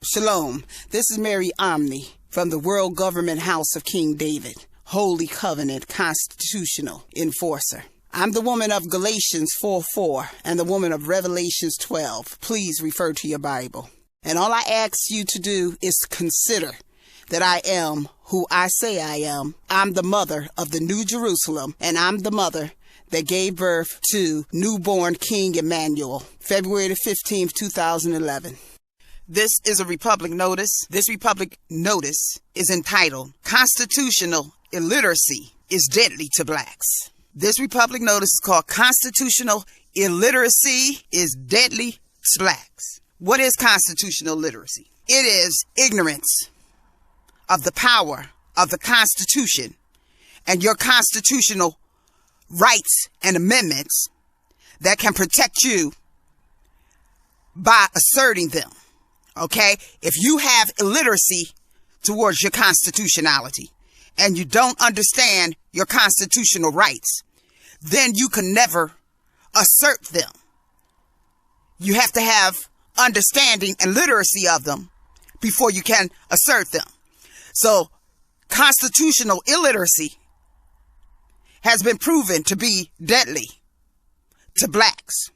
Shalom, this is Mary Omni from the World Government House of King David, Holy Covenant Constitutional Enforcer. I'm the woman of Galatians 4:4 and the woman of Revelations 12. Please refer to your Bible. And all I ask you to do is consider that I am who I say I am. I'm the mother of the New Jerusalem, and I'm the mother that gave birth to newborn King Emmanuel, February the 15th, 2011. This is a Republic Notice. This Republic Notice is entitled, Constitutional Illiteracy is Deadly to Blacks. This Republic Notice is called Constitutional Illiteracy is Deadly to Blacks. What is constitutional literacy? It is ignorance of the power of the Constitution and your constitutional rights and amendments that can protect you by asserting them. Okay, if you have illiteracy towards your constitutionality and you don't understand your constitutional rights, then you can never assert them. You have to have understanding and literacy of them before you can assert them. So constitutional illiteracy has been proven to be deadly to blacks.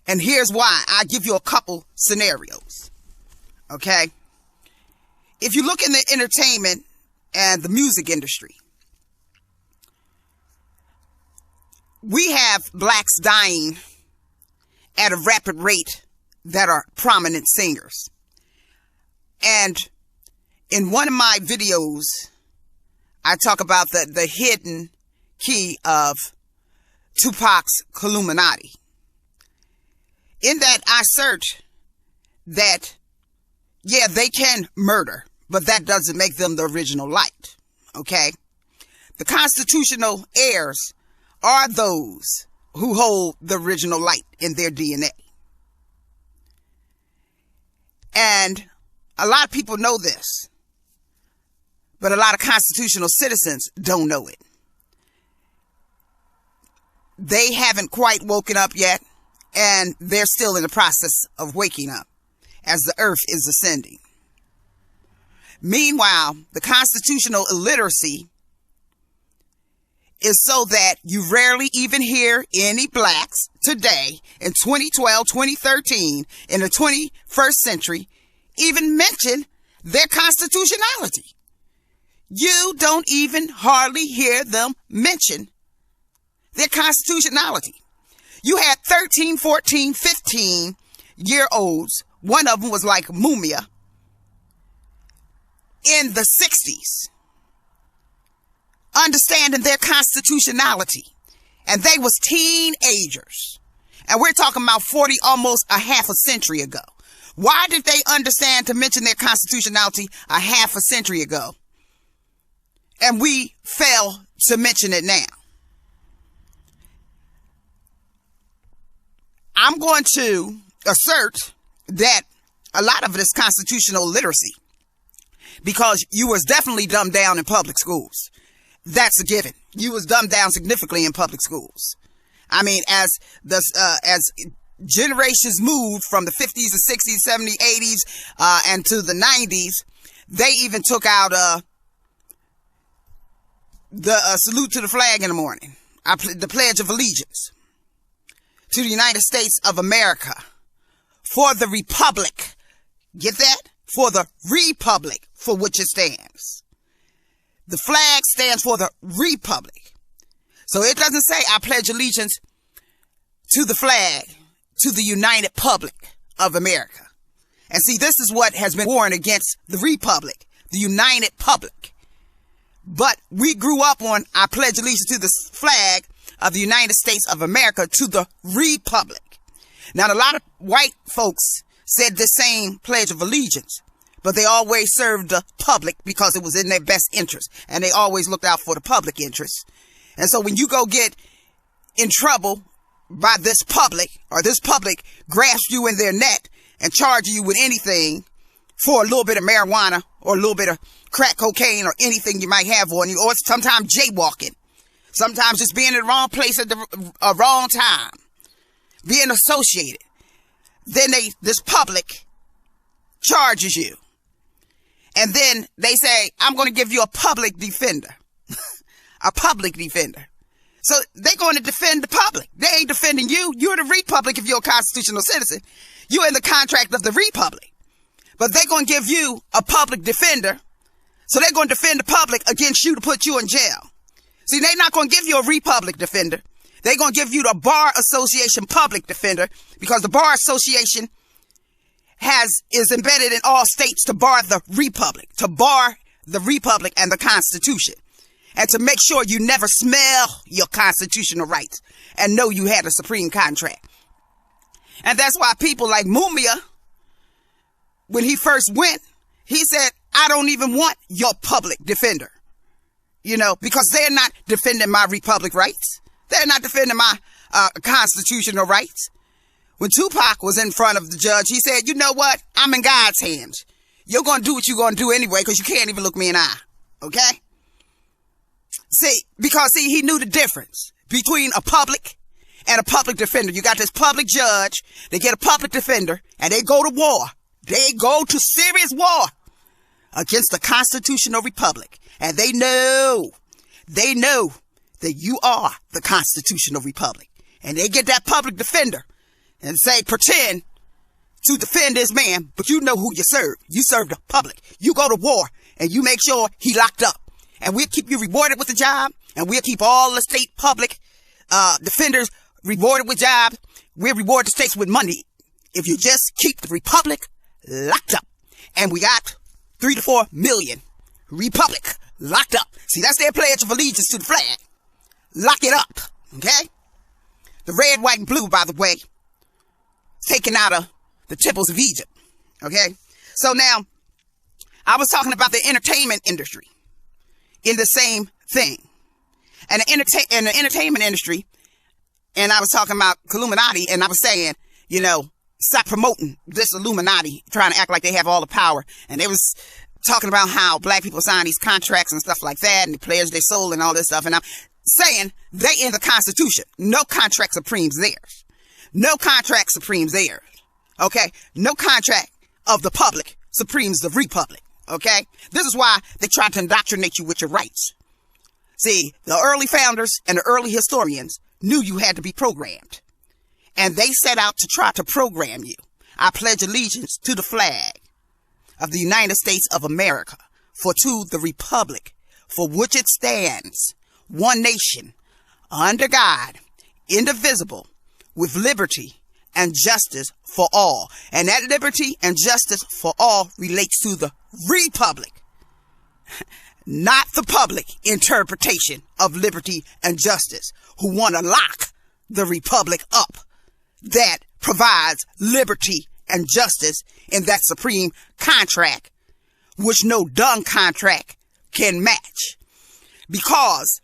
And here's why. I give you a couple scenarios. Okay? If you look in the entertainment and the music industry, we have blacks dying at a rapid rate that are prominent singers. And in one of my videos, I talk about the hidden key of Tupac's Illuminati. In that, I assert that, yeah, they can murder, but that doesn't make them the original light, okay? The constitutional heirs are those who hold the original light in their DNA. And a lot of people know this, but a lot of constitutional citizens don't know it. They haven't quite woken up yet. And they're still in the process of waking up as the earth is ascending. Meanwhile, the constitutional illiteracy is so that you rarely even hear any blacks today in 2012, 2013, in the 21st century, even mention their constitutionality. You don't even hardly hear them mention their constitutionality. You had 13, 14, 15-year-olds. One of them was like Mumia in the 60s, understanding their constitutionality. And they was teenagers. And we're talking about 40, almost a half a century ago. Why did they understand to mention their constitutionality a half a century ago? And we fail to mention it now. I'm going to assert that a lot of it is constitutional literacy because you was definitely dumbed down in public schools. That's a given. You was dumbed down significantly in public schools. I mean, as generations moved from the 50s, the 60s, 70s, 80s, and to the 90s, they even took out the salute to the flag in the morning, the Pledge of Allegiance to the United States of America, for the Republic. Get that? For the Republic for which it stands. The flag stands for the Republic. So it doesn't say I pledge allegiance to the flag, to the United Public of America. And see, this is what has been warring against the Republic, the United Public. But we grew up on I pledge allegiance to the flag of the United States of America, to the Republic. Now, a lot of white folks said the same Pledge of Allegiance, but they always served the public because it was in their best interest, and they always looked out for the public interest. And so when you go get in trouble by this public, or this public grasps you in their net and charge you with anything for a little bit of marijuana or a little bit of crack cocaine or anything you might have on you, or sometimes jaywalking, sometimes just being in the wrong place at the wrong time, being associated. Then this public charges you. And then they say, I'm going to give you a public defender. A public defender. So they're going to defend the public. They ain't defending you. You're the republic if you're a constitutional citizen. You're in the contract of the republic. But they're going to give you a public defender. So they're going to defend the public against you to put you in jail. See, they're not going to give you a republic defender. They're going to give you the Bar Association public defender, because the Bar Association is embedded in all states to bar the republic and the Constitution, and to make sure you never smell your constitutional rights and know you had a supreme contract. And that's why people like Mumia, when he first went, he said, I don't even want your public defender, because they're not defending my republic rights. They're not defending my constitutional rights. When Tupac was in front of the judge, he said, you know what? I'm in God's hands. You're going to do what you're going to do anyway, because you can't even look me in the eye. Okay? Because he knew the difference between a public and a public defender. You got this public judge, they get a public defender, and they go to war. They go to serious war against the constitutional republic. And they know that you are the constitutional republic. And they get that public defender and say, pretend to defend this man, but you know who you serve. You serve the public. You go to war and you make sure he locked up. And we'll keep you rewarded with a job, and we'll keep all the state public defenders rewarded with jobs. We'll reward the states with money if you just keep the republic locked up. And we got 3 to 4 million republic locked up. See, that's their pledge of allegiance to the flag. Lock it up, okay? The red, white, and blue, by the way, taken out of the temples of Egypt, okay? So now, I was talking about the entertainment industry in the same thing. And in the entertainment industry, and I was talking about Illuminati, and I was saying, stop promoting this Illuminati, trying to act like they have all the power. And they was talking about how black people sign these contracts and stuff like that, and they pledge their soul and all this stuff. And I'm saying they in the Constitution. No contract supremes theirs. No contract supremes theirs. Okay? No contract of the public supremes the republic. Okay? This is why they try to indoctrinate you with your rights. See, the early founders and the early historians knew you had to be programmed. And they set out to try to program you. I pledge allegiance to the flag of the United States of America, for to the republic for which it stands, one nation, under God, indivisible, with liberty and justice for all. And that liberty and justice for all relates to the republic, not the public interpretation of liberty and justice, who want to lock the republic up that provides liberty and justice in that supreme contract, which no dung contract can match. Because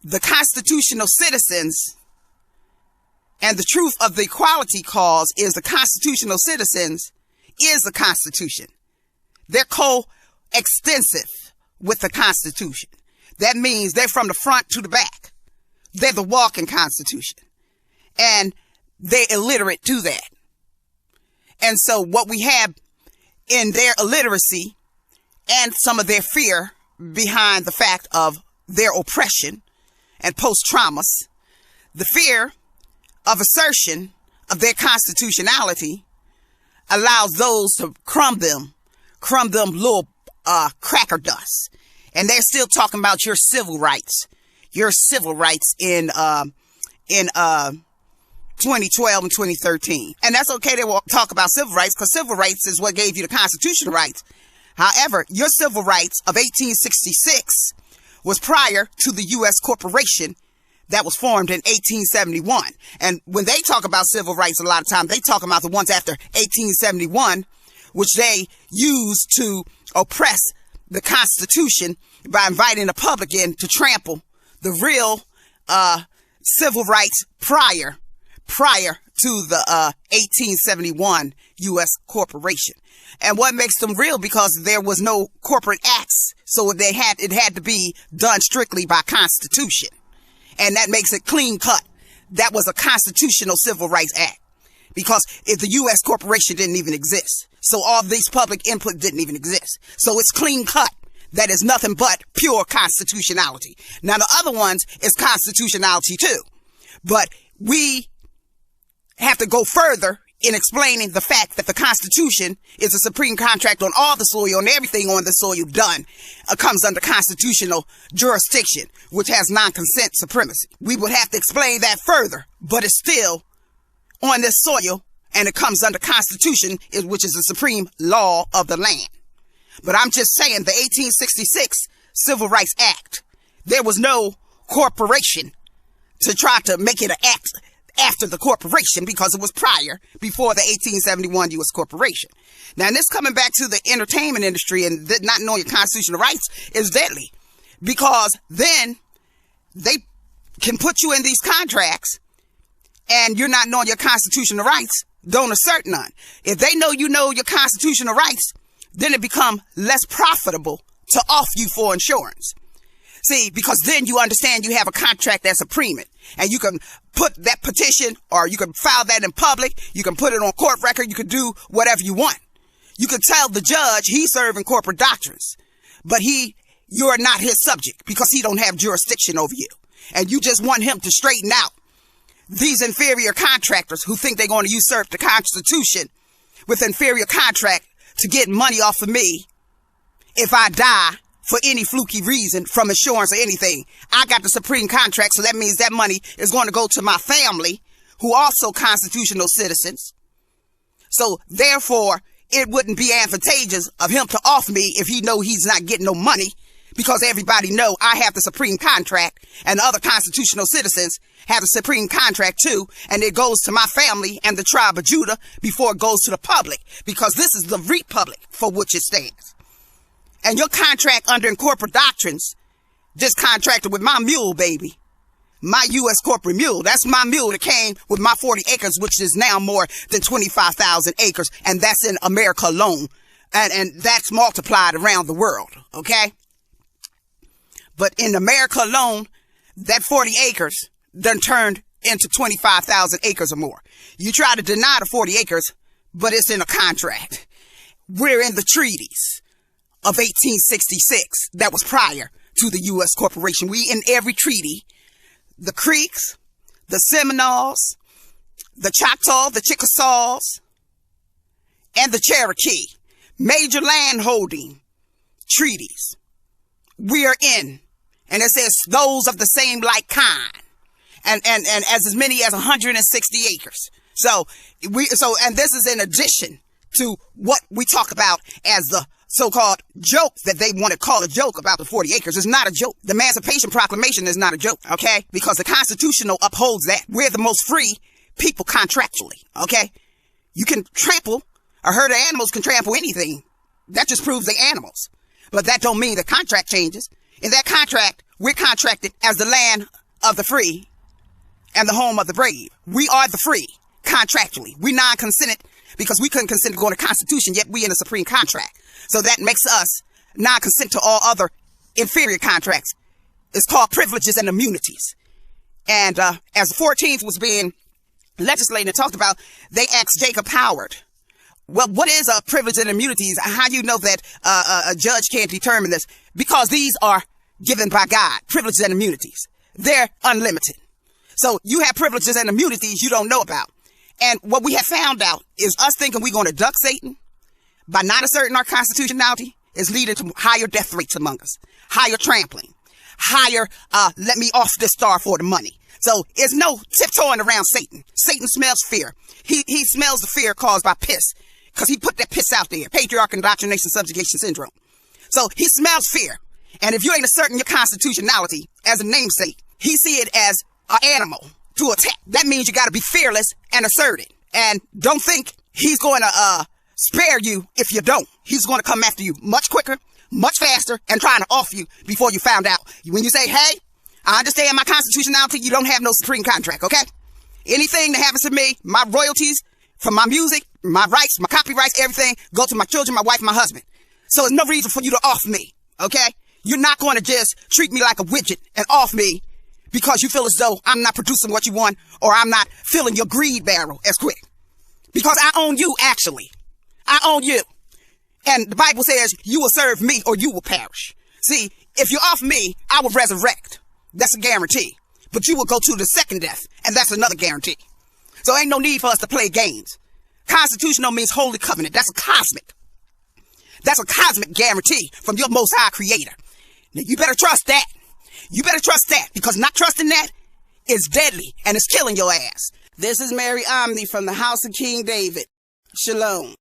the constitutional citizens, and the truth of the equality cause is the constitutional citizens is the Constitution. They're co-extensive with the Constitution. That means they're from the front to the back. They're the walking Constitution. And they're illiterate to that. And so what we have in their illiteracy and some of their fear behind the fact of their oppression and post-traumas, the fear of assertion of their constitutionality allows those to crumb them little cracker dust. And they're still talking about your civil rights in 2012 and 2013. And that's okay to talk about civil rights, because civil rights is what gave you the constitutional rights. However, your civil rights of 1866 was prior to the U.S. corporation that was formed in 1871. And when they talk about civil rights, a lot of times they talk about the ones after 1871, which they used to oppress the Constitution by inviting the public in to trample the real civil rights prior to the 1871 U.S. corporation. And what makes them real? Because there was no corporate acts, so it had to be done strictly by Constitution. And that makes it clean cut. That was a constitutional civil rights act. because if the U.S. corporation didn't even exist. So all these public input didn't even exist. So it's clean cut. That is nothing but pure constitutionality. Now, the other ones is constitutionality too. But we have to go further in explaining the fact that the Constitution is a supreme contract on all the soil, and everything on the soil done comes under constitutional jurisdiction, which has non-consent supremacy. We would have to explain that further, but it's still on this soil, and it comes under Constitution, which is the supreme law of the land. But I'm just saying, the 1866 Civil Rights Act, there was no corporation to try to make it an act after the corporation, because it was before the 1871 U.S. corporation. Now, and this coming back to the entertainment industry and not knowing your constitutional rights is deadly, because then they can put you in these contracts and you're not knowing your constitutional rights, don't assert none. If they know you know your constitutional rights, then it becomes less profitable to off you for insurance. See, because then you understand you have a contract that's a premium, and you can put that petition, or you can file that in public. You can put it on court record. You can do whatever you want. You can tell the judge he's serving corporate doctrines, but you're not his subject because he don't have jurisdiction over you. And you just want him to straighten out these inferior contractors who think they're going to usurp the Constitution with inferior contract to get money off of me if I die for any fluky reason from insurance or anything. I got the supreme contract, so that means that money is going to go to my family, who are also constitutional citizens. So therefore, it wouldn't be advantageous of him to off me if he know he's not getting no money, because everybody know I have the supreme contract, and the other constitutional citizens have the supreme contract too, and it goes to my family and the tribe of Judah before it goes to the public, because this is the republic for which it stands. And your contract under corporate doctrines just contracted with my mule, baby. My U.S. corporate mule. That's my mule that came with my 40 acres, which is now more than 25,000 acres. And that's in America alone. And that's multiplied around the world. Okay. But in America alone, that 40 acres done turned into 25,000 acres or more. You try to deny the 40 acres, but it's in a contract. We're in the treaties of 1866 that was prior to the U.S. corporation. We in every treaty, the Creeks, the Seminoles, the Choctaw, the Chickasaws, and the Cherokee, major landholding treaties, we are in. And it says those of the same like kind, and as many as 160 acres. And this is in addition to what we talk about as the so-called joke that they want to call a joke about the 40 acres. It's not a joke. The Emancipation Proclamation is not a joke, okay? Because the Constitutional upholds that. We're the most free people contractually, okay? You can trample, a herd of animals can trample anything. That just proves they're animals. But that don't mean the contract changes. In that contract, we're contracted as the land of the free and the home of the brave. We are the free, contractually. We non-consented because we couldn't consent to go to the Constitution, yet we in a supreme contract. So that makes us non-consent to all other inferior contracts. It's called privileges and immunities. And as the 14th was being legislated and talked about, they asked Jacob Howard, well, what is a privilege and immunities? How do you know that a judge can't determine this? Because these are given by God, privileges and immunities. They're unlimited. So you have privileges and immunities you don't know about. And what we have found out is us thinking we're going to duck Satan by not asserting our constitutionality is leading to higher death rates among us, higher trampling, higher, let me off this star for the money. So it's no tiptoeing around Satan. Satan smells fear. He smells the fear caused by piss, because he put that piss out there, patriarch, indoctrination, subjugation syndrome. So he smells fear. And if you ain't asserting your constitutionality as a namesake, he see it as an animal to attack. That means you got to be fearless and assertive. And don't think he's going to spare you if you don't. He's going to come after you much quicker, much faster, and trying to off you before you found out. When you say, hey, I understand my constitutionality, you don't have no supreme contract, okay? Anything that happens to me, my royalties from my music, my rights, my copyrights, everything, go to my children, my wife, my husband. So there's no reason for you to off me, okay? You're not going to just treat me like a widget and off me because you feel as though I'm not producing what you want or I'm not filling your greed barrel as quick. Because I own you, actually. I own you. And the Bible says you will serve me or you will perish. See, if you're off me, I will resurrect. That's a guarantee. But you will go to the second death, and that's another guarantee. So ain't no need for us to play games. Constitutional means holy covenant. That's a cosmic guarantee from your most high creator. Now you better trust that. You better trust that, because not trusting that is deadly and it's killing your ass. This is Mary Omni from the house of King David. Shalom.